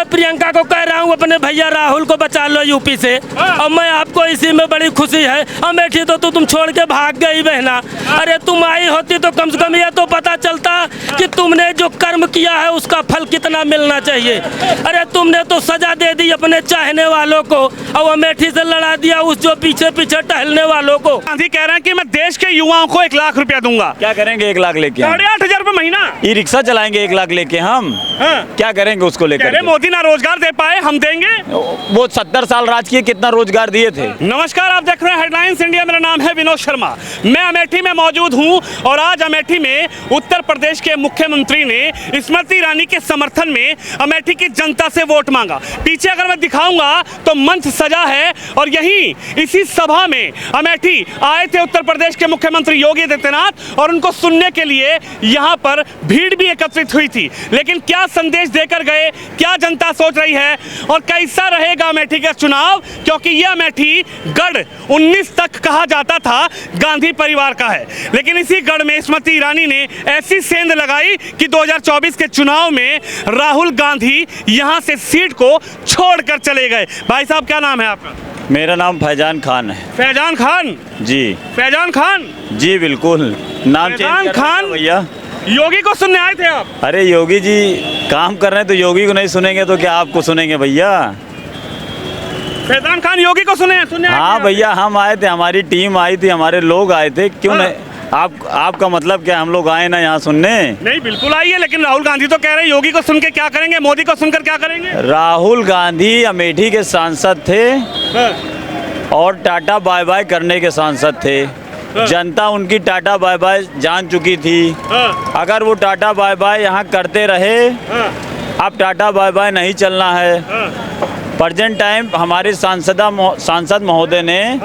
मैं प्रियंका को कह रहा हूँ अपने भैया राहुल को बचा लो यूपी से, और मैं आपको इसी में बड़ी खुशी है। अमेठी तो तुम छोड़ के भाग गई बहना। अरे तुम आई होती तो कम से कम ये तो पता चलता कि तुमने जो कर्म किया है उसका फल कितना मिलना चाहिए। अरे तुमने तो सजा दे दी अपने चाहने वालों को, और अमेठी से लड़ा दिया उस जो पीछे पीछे टहलने वालों को। गांधी कह रहे हैं कि मैं देश के युवाओं को 1 लाख रुपया दूंगा। क्या करेंगे 1 लाख लेके? 8,500 रुपये महीना। ई रिक्शा चलाएंगे 1 लाख लेके हम? क्या करेंगे उसको लेकर? अरे मोदी ना रोजगार दे पाए, हम देंगे। वो 70 साल राज किए, कितना रोजगार दिए थे? नमस्कार, आप देख रहे हैं हेडलाइंस इंडिया। मेरा नाम है विनोद शर्मा। मैं अमेठी में मौजूद हूं और आज अमेठी में उत्तर प्रदेश के मुख्यमंत्री ने स्मृति ईरानी के समर्थन में अमेठी की जनता से वोट मांगा। पीछे अगर मैं दिखाऊंगा तो मंच सजा है और यही इसी सभा में अमेठी आए थे उत्तर प्रदेश के मुख्यमंत्री योगी आदित्यनाथ, और उनको सुनने के लिए यहाँ पर भीड़ भी एकत्रित हुई थी। लेकिन क्या संदेश देकर गए, क्या जनता सोच रही है और कैसा रहेगा अमेठी का चुनाव, क्योंकि यह अमेठी गढ़ 19 तक कहा जाता था गांधी परिवार का है। लेकिन इसी गढ़ में स्मृति ईरानी ने ऐसी सेंध लगाई कि 2024 के चुनाव में राहुल गांधी यहां से सीट को छोड़कर चले गए। भाई साहब, क्या नाम है आपका? मेरा नाम फैजान खान है। फैजान खान जी। फैजान खान जी बिल्कुल, नाम फैजान खान भैया। योगी को सुनने आए थे आप? अरे योगी जी काम कर रहे हैं तो योगी को नहीं सुनेंगे तो क्या आपको सुनेंगे भैया? फैजान खान योगी को सुने आए हाँ थे भैया, हम आए थे, हमारी टीम आई थी, हमारे लोग आए थे। क्यों नहीं? आपका मतलब क्या हम लोग आए ना यहाँ सुनने? नहीं, बिल्कुल आइए, लेकिन राहुल गांधी तो कह रहे हैं योगी को सुन के क्या करेंगे, मोदी को सुनकर क्या करेंगे? राहुल गांधी अमेठी के सांसद थे और टाटा बाय बाय करने के सांसद थे। जनता उनकी टाटा बाय बाय जान चुकी थी। अगर वो टाटा बाय बाय यहाँ करते रहे, अब टाटा बाय बाय नहीं चलना है। प्रेजेंट टाइम हमारे सांसद महोदय ने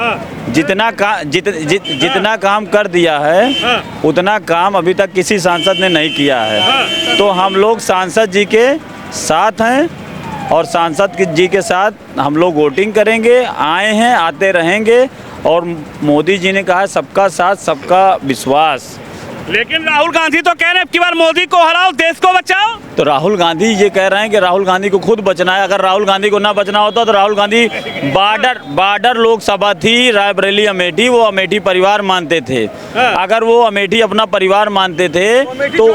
जितना काम कर दिया है उतना काम अभी तक किसी सांसद ने नहीं किया है। तो हम लोग सांसद जी के साथ हैं और सांसद जी के साथ हम लोग वोटिंग करेंगे। आए हैं, आते रहेंगे, और मोदी जी ने कहा सबका साथ सबका विश्वास। लेकिन राहुल गांधी तो कह रहे हैं अब की बार मोदी को हराओ, देश को बचाओ। तो राहुल गांधी ये कह रहे हैं कि राहुल गांधी को खुद बचना है। अगर राहुल गांधी को ना बचना होता तो राहुल गांधी बॉर्डर लोकसभा थी, रायबरेली अमेठी, वो अमेठी परिवार मानते थे। अगर वो अमेठी अपना परिवार मानते थे तो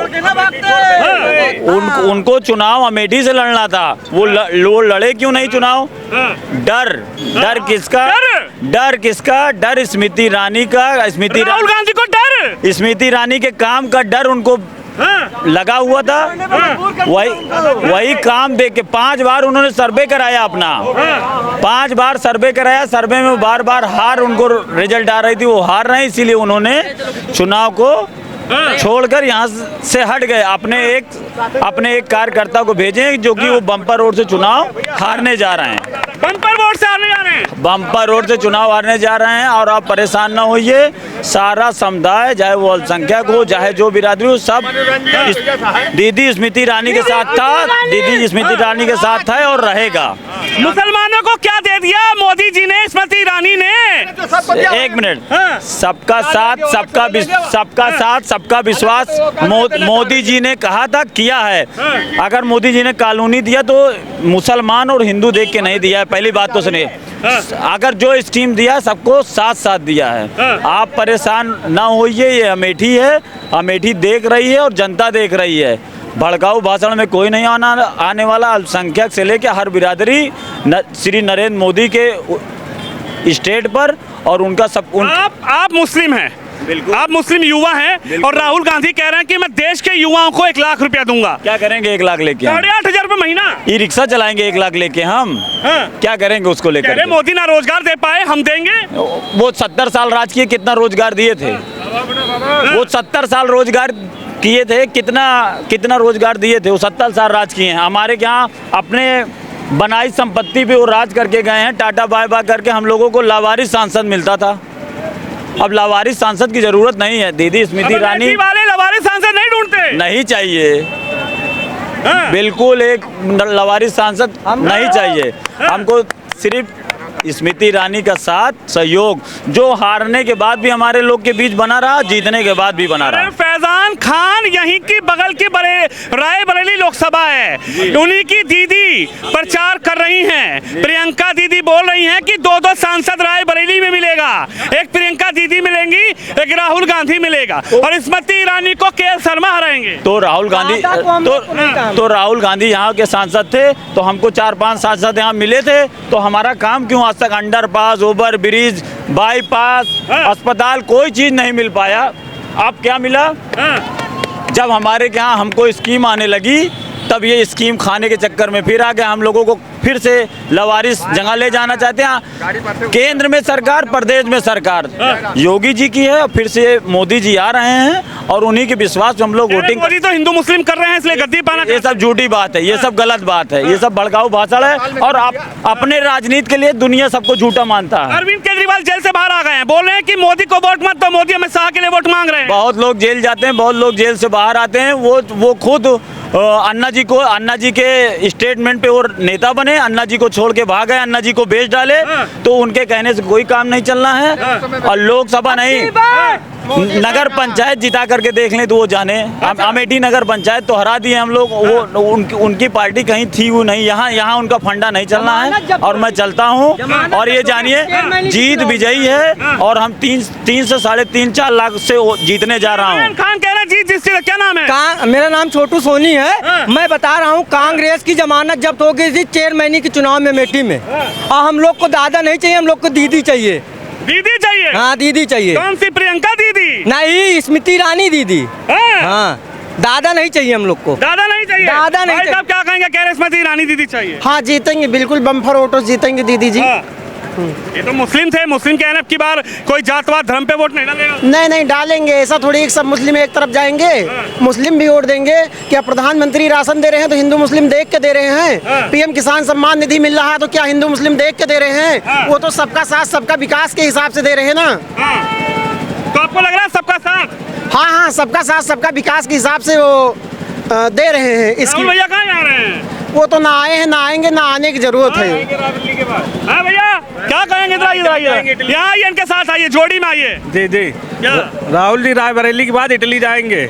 उनको चुनाव अमेठी से लड़ना था। वो लड़े क्यों नहीं चुनाव? डर किसका? डर स्मृति ईरानी का। राहुल गांधी को डर स्मृति ईरानी के काम का डर उनको लगा हुआ था। वही काम देख के 5 बार उन्होंने सर्वे कराया अपना, 5 बार सर्वे कराया। सर्वे में बार बार हार उनको रिजल्ट आ रही थी, वो हार रहे, इसीलिए उन्होंने चुनाव को छोड़कर यहाँ से हट गए। अपने एक कार्यकर्ता को भेजें जो कि वो बम्पर रोड से चुनाव हारने जा रहे हैं। बम्पर रोड से हारने जा रहे हैं? बम्पर रोड से चुनाव हारने जा रहे हैं। और आप परेशान ना होइए, सारा समुदाय, चाहे वो अल्पसंख्यक हो, चाहे जो बिरादरी हो, सब दीदी स्मृति ईरानी के साथ था। दीदी स्मृति ईरानी के साथ है और रहेगा। मुसलमानों को क्या दे दिया मोदी जी ने, स्मृति ईरानी ने? 1 मिनट। सबका साथ सबका विश्वास मोदी जी ने कहा था, किया है। अगर मोदी जी ने कॉलोनी दिया तो मुसलमान और हिंदू देख के नहीं दिया है, पहली बात तो सुनिए। अगर जो स्कीम दिया सबको साथ दिया है। आप परेशान ना होइए, ये अमेठी है, अमेठी देख रही है और जनता देख रही है। भड़काऊ भाषण में कोई नहीं आने वाला। अल्पसंख्यक से लेकर हर बिरादरी श्री नरेंद्र मोदी के स्टेट पर, और उनका सब आप मुस्लिम हैं, आप मुस्लिम युवा हैं, और राहुल गांधी कह रहे हैं कि मैं देश के युवाओं को 1 लाख रुपया दूंगा। क्या करेंगे 1 लाख लेके? 8,500 रुपये महीना। ई रिक्शा चलाएंगे 1 लाख लेके हम? क्या करेंगे उसको लेकर? मोदी ना रोजगार दे पाए, हम देंगे। वो 70 साल राज किए, कितना रोजगार दिए थे? वो 70 साल रोजगार किए थे, कितना रोजगार दिए थे? वो 70 साल राज किए हैं। हमारे यहाँ अपने बनाई संपत्ति पे वो राज करके गए हैं। टाटा बाय बाय करके हम लोगों को लावारिस सांसद मिलता था। अब लावारिस सांसद की जरूरत नहीं है। दीदी स्मृति ईरानी वाले लावारिस सांसद नहीं ढूंढते, नहीं चाहिए। बिल्कुल एक लावारिस सांसद नहीं चाहिए। हमको सिर्फ स्मृति ईरानी का साथ सहयोग जो हारने के बाद भी हमारे लोग के बीच बना रहा, जीतने के बाद भी बना रहा। फैजान खान यहीं की बगल की रायबरेली लोकसभा है, उन्हीं की दीदी प्रचार कर रही हैं। प्रियंका दीदी बोल रही हैं कि 2-2 सांसद रायबरेली में मिलेगा, एक प्रियंका दीदी मिलेंगी, एक राहुल गांधी मिलेगा, और स्मृति ईरानी को के शर्मा हराएंगे। तो राहुल गांधी तो राहुल गांधी यहाँ के सांसद थे, तो हमको 4-5 सांसद यहाँ मिले थे, तो हमारा काम क्यों आज तक अंडरपास, ओवर ब्रिज, बाईपास, अस्पताल कोई चीज नहीं मिल पाया? अब क्या मिला? जब हमारे यहाँ हमको स्कीम आने लगी तब ये स्कीम खाने के चक्कर में फिर आ गया, हम लोगों को फिर से लवारिस जगह ले जाना चाहते हैं। केंद्र में सरकार, प्रदेश में सरकार योगी जी की है, फिर से मोदी जी आ रहे हैं और उन्हीं के विश्वास पे हम लोग वोटिंग। मोदी तो हिंदू मुस्लिम कर रहे हैं इसलिए गद्दी पाना। ये सब झूठी बात है, ये सब गलत बात है, ये सब भड़काऊ भाषण है, और आप अपने राजनीति के लिए दुनिया सबको झूठा मानता है। अरविंद केजरीवाल जेल से बाहर आ गए हैं, बोल रहे हैं कि मोदी को वोट मत दो, मोदी अमित शाह के लिए वोट मांग रहे हैं। बहुत लोग जेल जाते हैं, बहुत लोग जेल से बाहर आते हैं, वो खुद अन्ना जी के स्टेटमेंट पे और नेता बने, अन्ना जी को छोड़ के भाग गए, अन्ना जी को बेच डाले, तो उनके कहने से कोई काम नहीं चलना है। और लोकसभा नहीं, नगर पंचायत जिता करके देख लें तो वो जाने। अमेठी नगर पंचायत तो हरा दिए हम लोग, वो उनकी पार्टी कहीं थी वो नहीं, यहाँ उनका फंडा नहीं चलना है, और मैं चलता हूँ। और ये जानिए जीत विजयी है, और हम 3 से 3.5-4 लाख से जीतने जा रहा हूँ। खान कह रहे हैं जीत जिससे, क्या नाम है? मेरा नाम छोटू सोनी है। मैं बता रहा हूँ, कांग्रेस की जमानत जब्त हो गई थी चेयरमैनी के चुनाव में अमेठी में, और हम लोग को दादा नहीं चाहिए, हम लोग को दीदी चाहिए। दीदी चाहिए? हाँ, दीदी चाहिए। कौन सी, प्रियंका दीदी? नहीं, स्मृति ईरानी दीदी। हाँ, दादा नहीं चाहिए हम लोग को। दादा नहीं चाहिए? दादा नहीं चाहिए। आप क्या कहेंगे? कह रहे स्मृति ईरानी दीदी चाहिए। हाँ, जीतेंगे बिल्कुल, बम्पर वोटों जीतेंगे दीदी जी। ये तो मुस्लिम थे, मुस्लिम कह रहे हैं अब की बार कोई जातवाद धर्म पे वोट नहीं डालेगा। नहीं डालेंगे, ऐसा थोड़ी एक सब मुस्लिम एक तरफ जाएंगे, मुस्लिम भी वोट देंगे। क्या प्रधानमंत्री राशन दे रहे हैं तो हिंदू मुस्लिम देख के दे रहे हैं? पीएम किसान सम्मान निधि मिल रहा है तो क्या हिंदू मुस्लिम देख के दे रहे हैं? वो तो सबका साथ सबका विकास के हिसाब से दे रहे हैं ना। तो आपको लग रहा है सबका साथ? हाँ, सबका साथ सबका विकास के हिसाब से वो दे रहे हैं। इसकी भैया कहाँ जा रहे हैं? वो तो ना आए हैं, ना आएंगे, ना आने की जरूरत है। हाँ भैया, क्या कहेंगे? इधर आइए, यहाँ आइए, इनके साथ आइए, जोड़ी में आइए। जी क्या? राहुल जी रायबरेली के बाद इटली जाएंगे।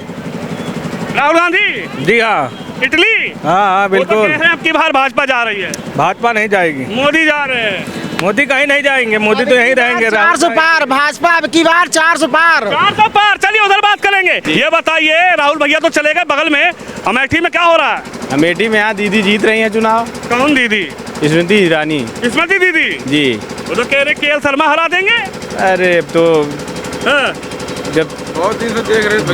राहुल गांधी? जी हाँ। इटली? हाँ, बिल्कुल। वो तो कह रहे हैं अब की बार भाजपा जा रही है। भाजपा नहीं जाएगी, मोदी जा रहे हैं। मोदी कहीं नहीं जाएंगे, मोदी तो यहीं रहेंगे। 400 पार भाजपा, अब की बार 400 पार। 400 पार। चलिए उधर बात करेंगे। ये बताइए, राहुल भैया तो चले गए, बगल में अमेठी में क्या हो रहा है? अमेठी में यहाँ दीदी जीत रही है चुनाव। कौन दीदी? स्मृति ईरानी। स्मृति दीदी जी, वो तो कह रहे के शर्मा हरा देंगे। अरे तो जब बहुत दिन से देख रहे थे,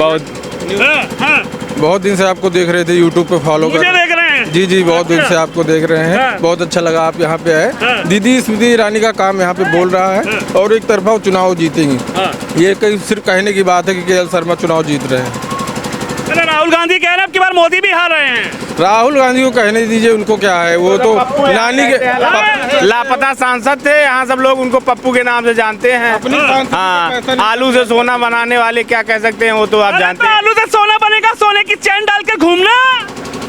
बहुत दिन से आपको देख रहे थे, यूट्यूब पे फॉलो कर मुझे देख रहे हैं। जी बहुत दिन से आपको देख रहे हैं। बहुत अच्छा लगा आप यहाँ पे आए। दीदी स्मृति ईरानी का काम यहाँ पे बोल रहा है, और एक तरफा चुनाव जीतेंगे। ये कहीं सिर्फ कहने की बात है कि के शर्मा चुनाव जीत रहे हैं। राहुल गांधी कह रहे हैं अब की बार मोदी भी हार रहे हैं। राहुल गांधी को कहने दीजिए, उनको क्या है, वो तो नानी के लापता सांसद थे, यहाँ सब लोग उनको पप्पू के नाम से जानते हैं। हाँ, आलू से सोना बनाने वाले क्या कह सकते हैं, वो तो आप जानते हैं। आलू से सोना बनेगा, सोने की चैन डाल के घूमना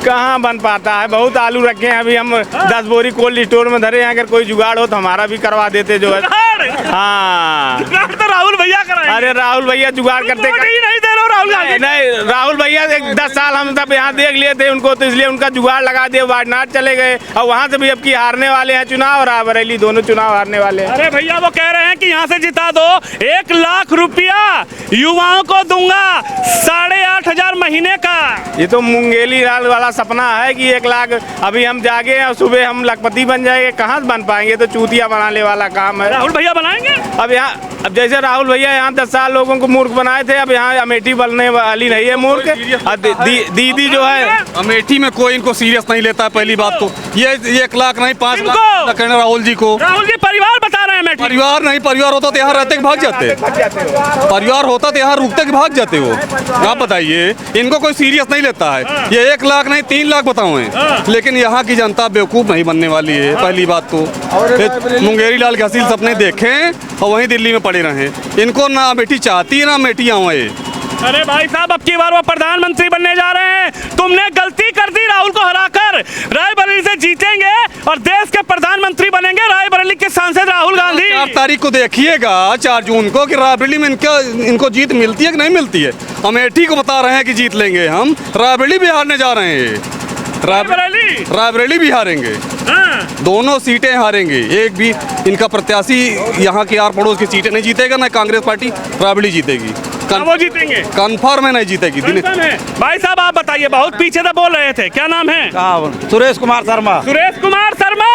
कहाँ बन पाता है। बहुत आलू रखे हैं, अभी हम 10 बोरी कोल्ड स्टोर में धरे हैं, अगर कोई जुगाड़ हो तो हमारा भी करवा देते जो है। हाँ, तो राहुल भैया कराएंगे। अरे राहुल भैया जुगाड़ करते नहीं दे रहा राहुल गांधी। नहीं, राहुल भैया 10 साल हम सब यहाँ देख लिए थे उनको, तो इसलिए उनका जुगाड़ लगा दिया, वायनाड चले गए, और वहाँ से भी अब की हारने वाले हैं चुनाव, और रायबरेली दोनों चुनाव हारने वाले हैं। अरे भैया वो कह रहे हैं कि यहाँ से जिता दो, 1 लाख रुपया युवाओं को दूंगा, 8,500 महीने का। ये तो मुंगेली लाल वाला सपना है कि 1 लाख। अभी हम जागे और सुबह हम लखपति बन जाएंगे, कहाँ से बन पाएंगे? तो चूतिया बनाने वाला काम है। राहुल भैया बनाएंगे। अब जैसे राहुल भैया यहाँ 10 साल लोगों को मूर्ख बनाए थे, अब यहाँ अमेठी बनने वाली नहीं है मूर्ख। दीदी जो है, अमेठी में कोई इनको सीरियस नहीं लेता है। पहली बात तो ये 1 लाख नहीं 5 लाख कहना राहुल जी को। राहुल जी परिवार बता रहे हैं अमेठी। परिवार नहीं, परिवार होता तो यहाँ रहते कि भाग जाते। परिवार होता तो यहाँ रुकते कि भाग जाते वो। आप बताइए, इनको कोई सीरियस नहीं लेता है। ये 1 लाख नहीं 3 लाख बताओ हैं, लेकिन यहाँ की जनता बेवकूफ़ नहीं बनने वाली है। पहली बात तो मुंगेरी लाल के हसील सपने देखें और वहीं दिल्ली में पड़े रहें। इनको ना अमेठी चाहती है ना अमेठियाँ हुए। अरे भाई साहब, अब की बार वो प्रधानमंत्री बनने जा रहे हैं। तुमने गलती कर दी, राहुल को हराकर रायबरेली से जीतेंगे और देश के प्रधानमंत्री बनेंगे। रायबरेली के सांसद राहुल 4 तारीख को देखिएगा, 4 जून को, कि रायबरेली में इनको जीत मिलती है कि नहीं मिलती है। अमेठी को बता रहे हैं कि जीत लेंगे हम, रायबरेली भी हारने जा रहे हैं। रायबरेली भी हारेंगे, दोनों सीटें हारेंगे। एक भी इनका प्रत्याशी यहाँ की आर पड़ोस की सीटें नहीं जीतेगा, ना कांग्रेस पार्टी रायबरेली जीतेगी। वो जीतेंगे, कन्फर्म है, नहीं जीतेगी। भाई साहब आप बताइए, बहुत पीछे से बोल रहे थे, क्या नाम है? सुरेश कुमार शर्मा। सुरेश कुमार शर्मा,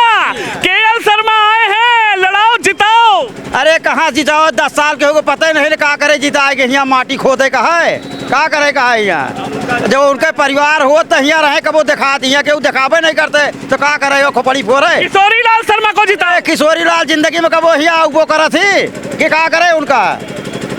केएल शर्मा आए हैं, लड़ाओ जिताओ। अरे कहाँ जिताओ, 10 साल के हो पता ही नहीं का करे जिताएंगे। यहाँ माटी खोदे का है, का करे का है यहाँ। जब उनके परिवार हो तो यहाँ रहे, कबो दिखा दिया कि दिखावे नहीं करते तो का करे, खोपड़ी फोड़े। किशोरी लाल शर्मा को जिताए। किशोरी लाल जिंदगी में कबो यहाँ वो करा थी कि का करे उनका,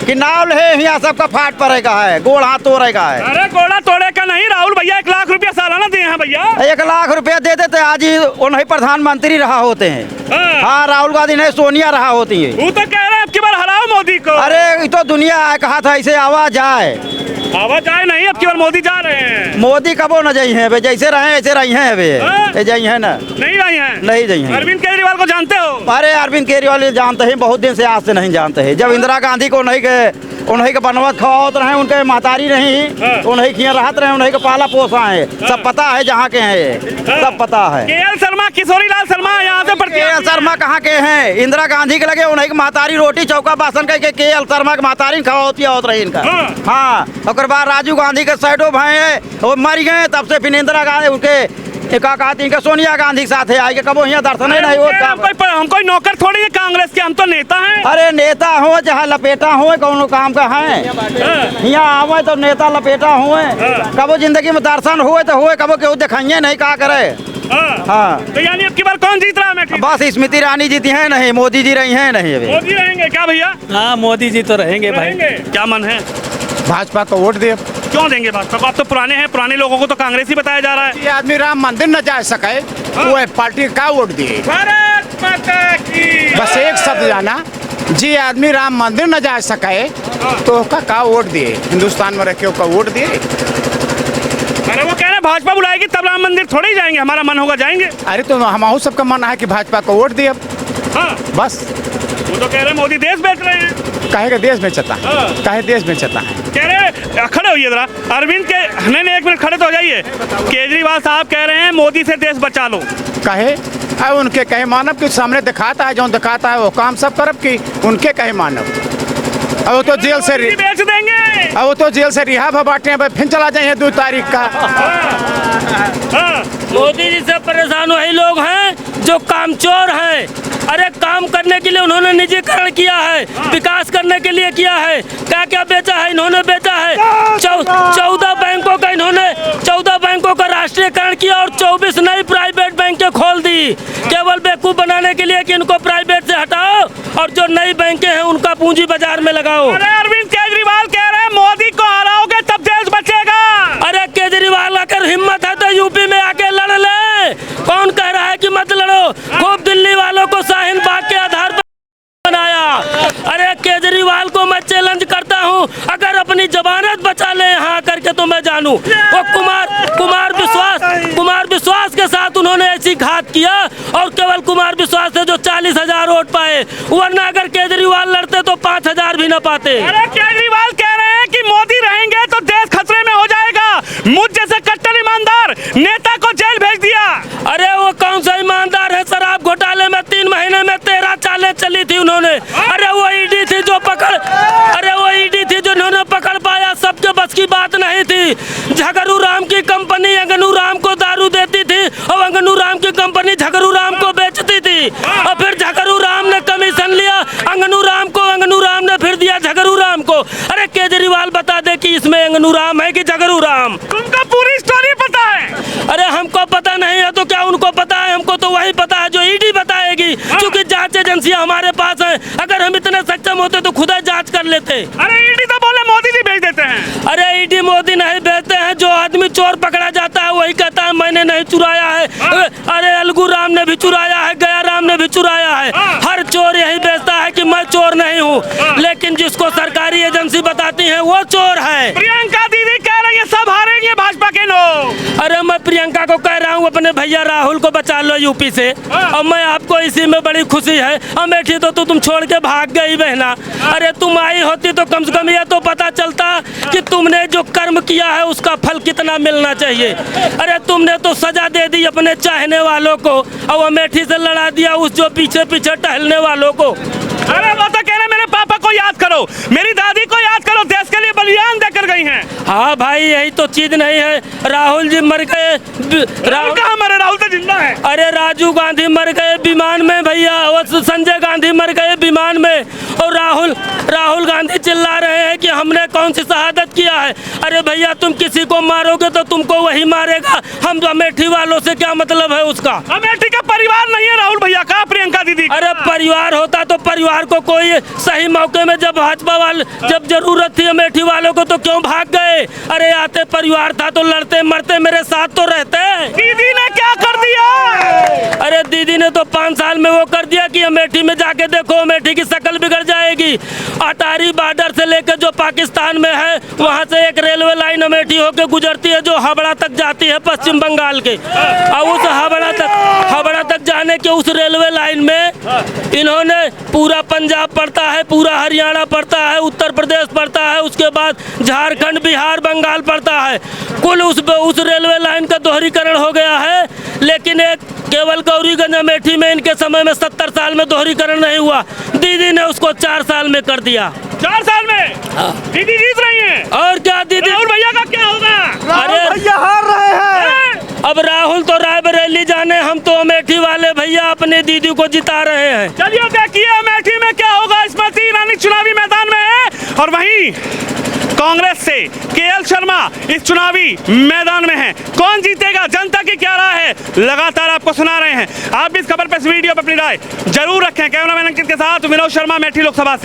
कि नाव है यहाँ सबका फाट पड़ेगा है, गोड़ हाथ तोड़ेगा है। अरे गोड़ा तोड़े का नहीं, राहुल भैया 1 लाख रुपया सालाना दिए हैं भैया। 1 लाख रुपया दे देते, आज ही उन्हीं प्रधानमंत्री रहा होते हैं। हाँ, राहुल गांधी नहीं, सोनिया रहा होती है। वो तो कह रहे हैं अब की बार हराओ मोदी को। अरे ये तो दुनिया कहा था ऐसे आवाज आए, आवाज आए नहीं, अब की बार मोदी जा रहे हैं। मोदी कबो न जाई है, जैसे रहे ऐसे रही है वे, जाई है ना, नहीं रही है, नहीं जाई है। अरविंद केजरीवाल को जानते हो? अरे अरविंद केजरीवाल जानते हैं, बहुत दिन से, आज से नहीं जानते हैं। जब इंदिरा गांधी को उन्हीं के बनवत खवात रहे, उनके महतारी नहीं, उन्हीं खिया रहत रहे, उन्हीं के पाला पोसा है, सब पता है जहाँ के हैं, सब पता है। केएल शर्मा, किशोरी लाल शर्मा यहाँ से केएल शर्मा कहाँ के हैं? इंदिरा गांधी के लगे उन्हीं के महतारी रोटी चौका बासन के केएल शर्मा के महतारी खवाती होत रही इनका। हाँ, और बाद राजीव गांधी के साइडो भाई है, वो मर गए, तब से फिर इंदिरा गांधी उनके का कहती इनके सोनिया गांधी के साथ है आगे, कबो यहाँ दर्शन नहीं होता। हम कोई नौकर थोड़ी है कांग्रेस के, हम तो नेता हैं। अरे नेता हो जहाँ लपेटा हो, कौन काम का है, यहाँ आवे तो नेता लपेटा हुए, कबो जिंदगी में दर्शन हुए तो हुए, कबो केहू दिखाइए नहीं, का करे। हाँ, तो यानी अब की बार कौन जीत रहा है? बस स्मृति ईरानी जीती है नहीं, मोदी जी रही है नहीं। मोदी रहेंगे क्या भैया? हाँ, मोदी जी तो रहेंगे भाई। क्या मन है? भाजपा को वोट दे। क्यों देंगे भाजपा को? आप तो पुराने हैं, पुराने लोगों को तो कांग्रेस ही बताया जा रहा है। ये आदमी राम मंदिर न जा सके, वो पार्टी का वोट दिए। भारत माता की। बस एक शब्द जाना, जी आदमी राम मंदिर न जा सके तो का वोट दिए, हिंदुस्तान में रखे का वोट दिए। अरे वो कह रहे हैं भाजपा बुलाएगी तब राम मंदिर थोड़ी जाएंगे, हमारा मन होगा जाएंगे। अरे तो हमारा सबका मन है कि भाजपा को वोट दिए। हाँ, बस वो तो कह रहे हैं मोदी देश बेच रहे हैं। कहे का देश बेचता है, कहे देश बेचता है। कह रहे, खड़े होइए जरा, अरविंद के, नहीं 1 मिनट खड़े तो हो जाइए। केजरीवाल साहब कह रहे हैं मोदी से देश बचा लो। कहे उनके कहे मानव के सामने दिखाता है, जो दिखाता है वो काम सब तरफ की, उनके कहे मानव। अब वो तो जेल से बेच देंगे, अब वो तो जेल से रिहा बांटे, फिर चला जाए 2 तारीख का। मोदी जी से परेशान वही लोग हैं जो कामचोर हैं। अरे काम करने के लिए उन्होंने निजीकरण किया है, विकास करने के लिए किया है, क्या क्या बेचा है इन्होंने, बेचा है 14 बैंकों का, इन्होंने 14 बैंकों का राष्ट्रीयकरण किया और 24 नई प्राइवेट बैंकें खोल दी, केवल बेवकूफ बनाने के लिए कि इनको प्राइवेट से हटाओ और जो नई बैंकें हैं उनका पूंजी बाजार में लगाओ। अरे अरविंद केजरीवाल कह रहे हैं मोदी को हराओगे तब देश बचेगा। अरे केजरीवाल अगर हिम्मत है तो यूपी में आके लड़ ले, कौन कह रहा है कि मत लड़ो? खूब दिल्ली वालों को शाहीन बाग के आधार पर बनाया। अरे केजरीवाल को मैं चैलेंज करता हूं, अगर अपनी जमानत बचा ले यहाँ करके तो मैं जानूं। वो कुमार विश्वास के साथ उन्होंने ऐसी घात किया और केवल कुमार विश्वास से जो 40,000 वोट पाए, वरना अगर केजरीवाल लड़ते तो 5,000 भी न पाते। अरे केजरीवाल कह रहे हैं कि मोदी रहेंगे तो देश खतरे में हो जाएगा, मुझ जैसे कट्टर ईमानदार नेता को जेल भेज दिया। अरे वो कौन सा ईमानदार है? शराब घोटाले में 3 महीने में 13 चालें चली थी उन्होंने। अरे वो ईडी थी जो उन्होंने पकड़ पाया, सबके बस की बात नहीं थी। झगड़ू राम की कंपनी अंगनू राम को दारू देती थी और अंगनू राम की कंपनी झगड़ू राम को बेचती थी, और फिर झगड़ू राम ने कमीशन लिया अंगनू राम को, अंगनू राम ने फिर दिया झगड़ू राम को। अरे केजरीवाल बता दे कि इसमें अंगनू राम है कि झगड़ू राम? तुमको पूरी स्टोरी पता है? अरे हमको पता नहीं है तो क्या उनको पता है? हमको तो वही पता है जो ईडी बताएगी, क्योंकि जांच एजेंसियां हमारे पास है। अगर हम इतने सक्षम होते तो खुद जांच कर लेते। अरे ईडी तो बोले मोदी जी भेज देते हैं। अरे ईडी मोदी नहीं भेजते हैं, जो आदमी चोर पकड़ा जाता है वही कहता है मैंने नहीं चुराया है। अरे अलगू राम ने भी चुराया है, गया राम ने भी चुराया है। हर चोर यही बेचता है कि मैं चोर नहीं हूँ, लेकिन जिसको सरकारी एजेंसी बताती है वो चोर है। प्रियंका दीदी कह रही ये सब हारेंगे भाजपा के लोग। अरे मैं प्रियंका को कह रहा हूँ अपने भैया राहुल को बचा लो यूपी से, और मैं आपको इसी में बड़ी खुशी है। अमेठी तो तुम छोड़ के भाग गई बहना। अरे तुम आई होती तो कम से कम ये तो पता चलता कि तुमने जो कर्म किया है उसका फल कितना मिलना चाहिए। अरे तुमने तो सजा दे दी अपने चाहने वालों को, और अमेठी से लड़ा दिया उस जो पीछे पीछे टहलने वालों को। अरे वो तो कह रहे मेरे पापा को याद करो, मेरी दादी को याद करो, देश के लिए बलिदान देकर गई हैं। हाँ भाई, यही तो चीज नहीं है। राहुल जी मर गए। राहुल कहाँ मरे? राहुल तो जिंदा है। अरे राजीव गांधी मर गए विमान में भैया, और संजय गांधी मर गए विमान में, और राहुल गांधी चिल्ला रहे हैं कि हमने कौन सी शहादत किया है। अरे भैया, तुम किसी को मारोगे तो तुमको वही मारेगा। हम अमेठी वालों से क्या मतलब है उसका? अमेठी का परिवार नहीं है राहुल भैया का, प्रियंका दीदी। अरे परिवार होता तो परिवार को कोई सही मौके में जब भाजपा वाले जब जरूरत थी अमेठी वालों को तो क्यों भाग गए? अरे आते परिवार था तो लड़ते मरते मेरे साथ तो रहते। दीदी ने क्या कर दिया? अरे दीदी ने तो 5 साल में वो कर दिया कि अमेठी में जाके देखो, अमेठी की शक्ल बिगड़ जाएगी। अटारी बॉर्डर से लेकर जो पाकिस्तान में है वहाँ से एक रेलवे लाइन अमेठी होकर गुजरती है जो हावड़ा तक जाती है पश्चिम बंगाल के। और उस हावड़ा तक जाने के उस रेलवे लाइन में इन्होंने पूरा पंजाब पड़ता है, पूरा हरियाणा पड़ता है, उत्तर प्रदेश पड़ता है, उसके बाद झारखंड, बिहार, बंगाल पड़ता है। कुल उस रेलवे लाइन का दोहरीकरण हो गया है, लेकिन एक केवल गौरीगंज अमेठी में इनके समय में 70 साल में दोहरीकरण नहीं हुआ। दीदी ने उसको 4 साल में कर दिया। 4 साल में दीदी जीत रही हैं। और क्या दीदी? राहुल भैया का क्या होगा? अरे भैया हार रहे हैं। अब राहुल तो रायबरेली जाने, हम तो अमेठी वाले भैया अपने दीदी को जिता रहे हैं। चलिए देखिए अमेठी में क्या होगा। स्मृति ईरानी चुनावी मैदान में है और वहीं कांग्रेस से केएल शर्मा इस चुनावी मैदान में हैं। कौन जीतेगा, जनता की क्या राय है, लगातार आपको सुना रहे हैं। आप भी इस खबर पर, इस वीडियो पर अपनी राय जरूर रखें। कैमरामैन अंकित के साथ विनोद शर्मा, अमेठी लोकसभा से।